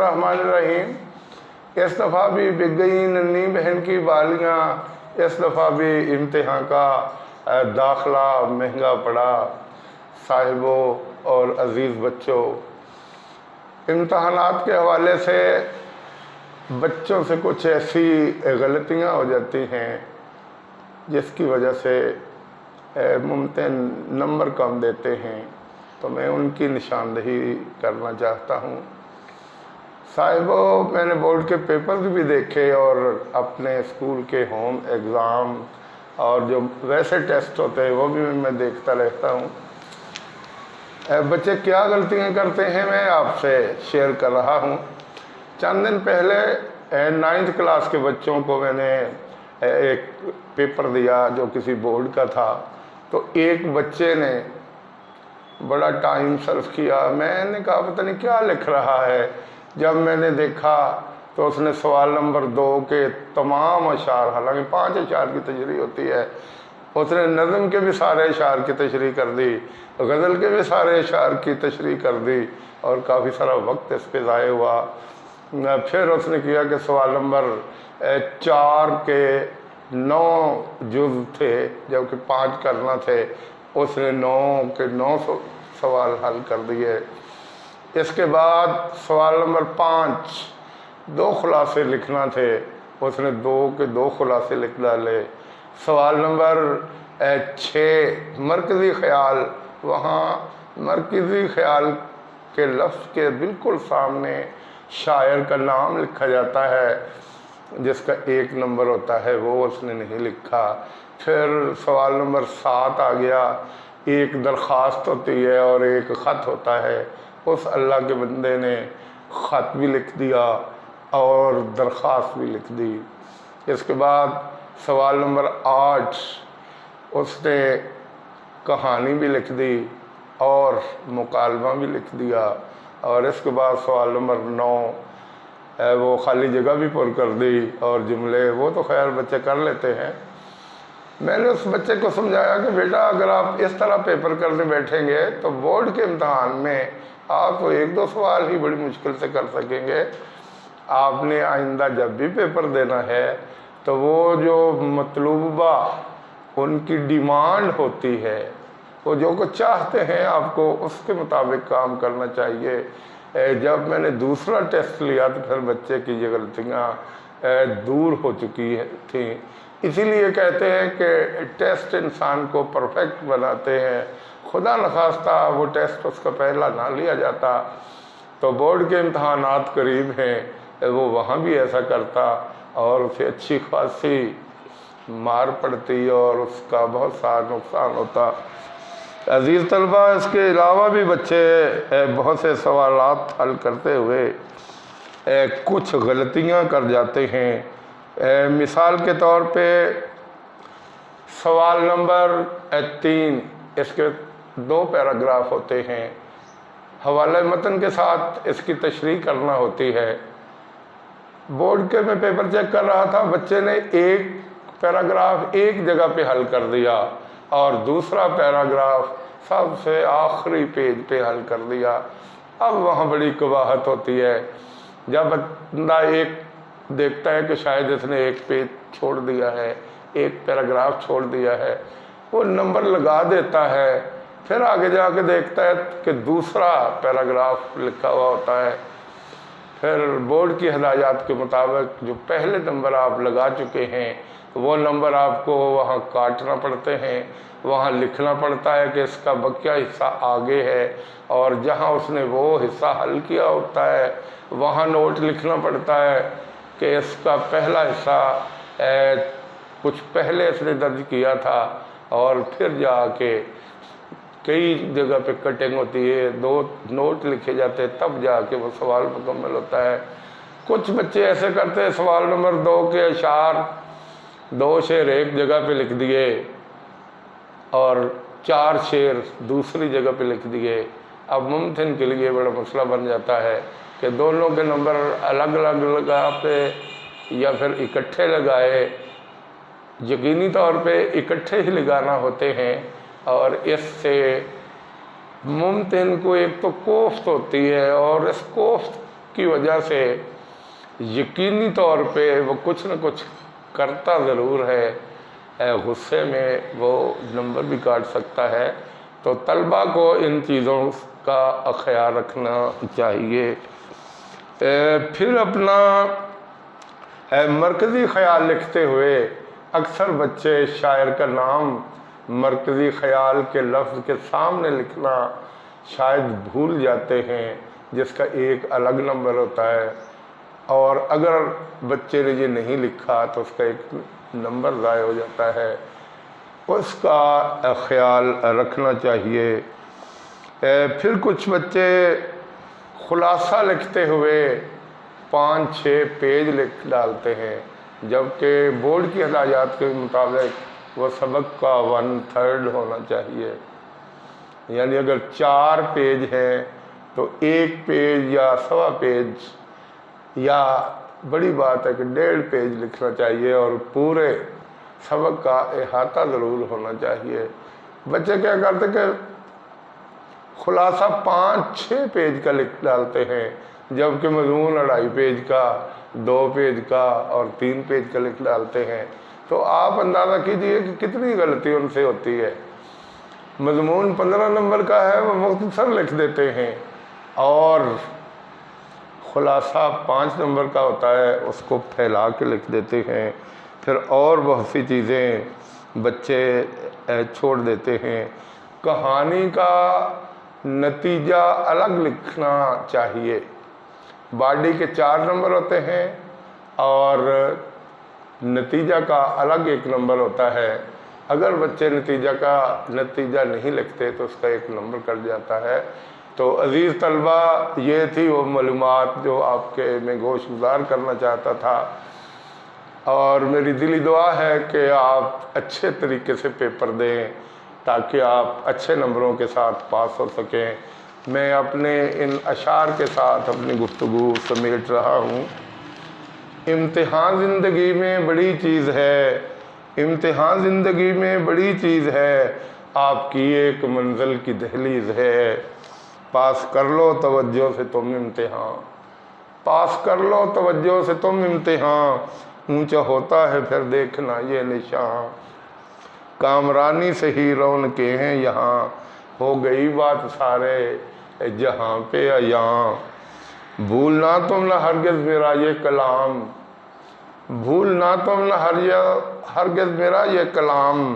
बिस्मिल्लाहिर्रहमानिर्रहीम। इस दफ़ा भी बिक गई नन्ही बहन की बालियाँ, इस दफ़ा भी इम्तिहान का दाखला महंगा पड़ा। साहिबों और अज़ीज़ बच्चों, इम्तहानात के हवाले से बच्चों से कुछ ऐसी गलतियाँ हो जाती हैं जिसकी वजह से मुमकिन नंबर कम देते हैं, तो मैं उनकी निशानदही करना चाहता हूँ। साहिबों, मैंने बोर्ड के पेपर्स भी देखे और अपने स्कूल के होम एग्ज़ाम और जो वैसे टेस्ट होते हैं वो भी मैं देखता रहता हूँ। बच्चे क्या गलतियाँ करते हैं मैं आपसे शेयर कर रहा हूँ। चंद दिन पहले 9th क्लास के बच्चों को मैंने एक पेपर दिया जो किसी बोर्ड का था, तो एक बच्चे ने बड़ा टाइम सर्व किया। मैंने कहा पता नहीं क्या लिख रहा है। जब मैंने देखा तो उसने सवाल नंबर 2 के तमाम अशार, हालांकि 5 अशार की तशरीह होती है, उसने नज़म के भी सारे अशार की तशरीह कर दी, गज़ल के भी सारे अशार की तशरीह कर दी और काफ़ी सारा वक्त इस पर ज़ाया हुआ। फिर उसने किया कि सवाल नंबर 4 के 9 जुज़ थे जबकि 5 करना थे, उसने 9 के 9 सवाल हल कर दिए। इसके बाद सवाल नंबर 5 2 खुलासे लिखना थे, उसने 2 के 2 खुलासे लिख डाले। सवाल नंबर 6 मरकज़ी ख़याल, वहाँ मरकज़ी ख़याल के लफ्ज़ के बिल्कुल सामने शायर का नाम लिखा जाता है जिसका 1 नंबर होता है, वो उसने नहीं लिखा। फिर सवाल नंबर 7 आ गया, एक दरख्वास्त होती है और एक ख़त होता है। उस अल्लाह के बंदे ने ख़त भी लिख दिया और दरख्वास्त भी लिख दी। इसके बाद सवाल नंबर 8 उसने कहानी भी लिख दी और मुकालमा भी लिख दिया। और इसके बाद सवाल नंबर 9 वो खाली जगह भी पुर कर दी और जुमले वो तो खैर बच्चे कर लेते हैं। मैंने उस बच्चे को समझाया कि बेटा अगर आप इस तरह पेपर करने बैठेंगे तो बोर्ड के इम्तहान में आप तो 1-2 सवाल ही बड़ी मुश्किल से कर सकेंगे। आपने आइंदा जब भी पेपर देना है तो वो जो मतलूबा उनकी डिमांड होती है, वो जो कुछ चाहते हैं आपको उसके मुताबिक काम करना चाहिए। जब मैंने दूसरा टेस्ट लिया तो फिर बच्चे की ये गलतियाँ दूर हो चुकी थी। इसीलिए कहते हैं कि टेस्ट इंसान को परफेक्ट बनाते हैं। खुदा नखास्ता वो टेस्ट उसका पहला ना लिया जाता तो बोर्ड के इम्तहानात करीब हैं, वो वहाँ भी ऐसा करता और उसे अच्छी खासी मार पड़ती और उसका बहुत सारा नुकसान होता। अज़ीज़ तलबा, इसके अलावा भी बच्चे बहुत से सवालात हल करते हुए कुछ गलतियाँ कर जाते हैं। मिसाल के तौर पे सवाल नंबर 3, इसके 2 पैराग्राफ होते हैं, हवाला मतन के साथ इसकी तशरीह करना होती है। बोर्ड के मैं पेपर चेक कर रहा था, बच्चे ने एक पैराग्राफ एक जगह पे हल कर दिया और दूसरा पैराग्राफ सबसे आखिरी पेज पे हल कर दिया। अब वहाँ बड़ी कबाहत होती है जब बंदा एक देखता है कि शायद इसने एक पेज छोड़ दिया है, एक पैराग्राफ छोड़ दिया है, वो नंबर लगा देता है। फिर आगे जाके देखता है कि दूसरा पैराग्राफ लिखा हुआ होता है। फिर बोर्ड की हिदायत के मुताबिक जो पहले नंबर आप लगा चुके हैं वो नंबर आपको वहाँ काटना पड़ते हैं, वहाँ लिखना पड़ता है कि इसका बकिया हिस्सा आगे है और जहाँ उसने वो हिस्सा हल किया होता है वहाँ नोट लिखना पड़ता है कि इसका पहला हिस्सा कुछ पहले इसने दर्ज किया था और फिर जाके कई जगह पे कटिंग होती है, 2 नोट लिखे जाते हैं, तब जाके वो सवाल मुकम्मल होता है। कुछ बच्चे ऐसे करते हैं, सवाल नंबर 2 के अशार 2 शेर एक जगह पे लिख दिए और 4 शेर दूसरी जगह पे लिख दिए। अब मुमकिन के लिए बड़ा मसला बन जाता है कि दोनों के नंबर अलग अलग लगा पे या फिर इकट्ठे लगाए। यकीनी तौर पे इकट्ठे ही लगाना होते हैं और इससे मुमकिन को एक तो कोफ्त होती है और इस कोफ्त की वजह से यकीनी तौर पे वो कुछ न कुछ करता ज़रूर है, गुस्से में वो नंबर भी काट सकता है। तो तलबा को इन चीज़ों का ख्याल रखना चाहिए। फिर अपना मरकज़ी ख़याल लिखते हुए अक्सर बच्चे शायर का नाम मरकज़ी ख़याल के लफ्ज़ के सामने लिखना शायद भूल जाते हैं, जिसका एक अलग नंबर होता है, और अगर बच्चे ने ये नहीं लिखा तो उसका एक नंबर ज़ाया हो जाता है। उसका ख़याल रखना चाहिए। फिर कुछ बच्चे खुलासा लिखते हुए 5-6 पेज लिख डालते हैं, जबकि बोर्ड की हिदायत के मुताबिक वो सबक का 1/3 होना चाहिए। यानी अगर 4 पेज हैं तो 1 पेज या 1.25 पेज, या बड़ी बात है कि 1.5 पेज लिखना चाहिए, और पूरे सबक का अहाता ज़रूर होना चाहिए। बच्चे क्या करते कि खुलासा 5-6 पेज का लिख डालते हैं, जबकि मज़मून 2.5 पेज का, 2 पेज का और 3 पेज का लिख डालते हैं। तो आप अंदाज़ा कीजिए कि कितनी गलती उनसे होती है। मज़मून 15 नंबर का है, वो मुख्तसर लिख देते हैं, और खुलासा 5 नंबर का होता है, उसको फैला के लिख देते हैं। फिर और बहुत सी चीज़ें बच्चे छोड़ देते हैं। कहानी का नतीजा अलग लिखना चाहिए। बॉडी के 4 नंबर होते हैं और नतीजा का अलग एक नंबर होता है। अगर बच्चे नतीजा नहीं लिखते तो उसका एक नंबर कट जाता है। तो अज़ीज़ तलबा, ये थी वो मालूमात जो आपके मैं गोशगुजार करना चाहता था, और मेरी दिली दुआ है कि आप अच्छे तरीके से पेपर दें ताकि आप अच्छे नंबरों के साथ पास हो सकें। मैं अपने इन अशार के साथ अपनी गुफ्तगू समेट रहा हूँ। इम्तिहान ज़िंदगी में बड़ी चीज़ है, इम्तिहान ज़िंदगी में बड़ी चीज़ है, आपकी एक मंजिल की दहलीज़ है। पास कर लो तवज्जो से तुम इम्तिहान, पास कर लो तवज्जो से तुम इम्तिहान, ऊंचा होता है फिर देखना ये निशान। कामरानी से ही रौनके हैं यहाँ, हो गई बात सारे जहाँ पे यहाँ। भूलना तुम न हरगिज़ मेरा ये कलाम, भूलना तुम न हरगिज़ मेरा ये कलाम।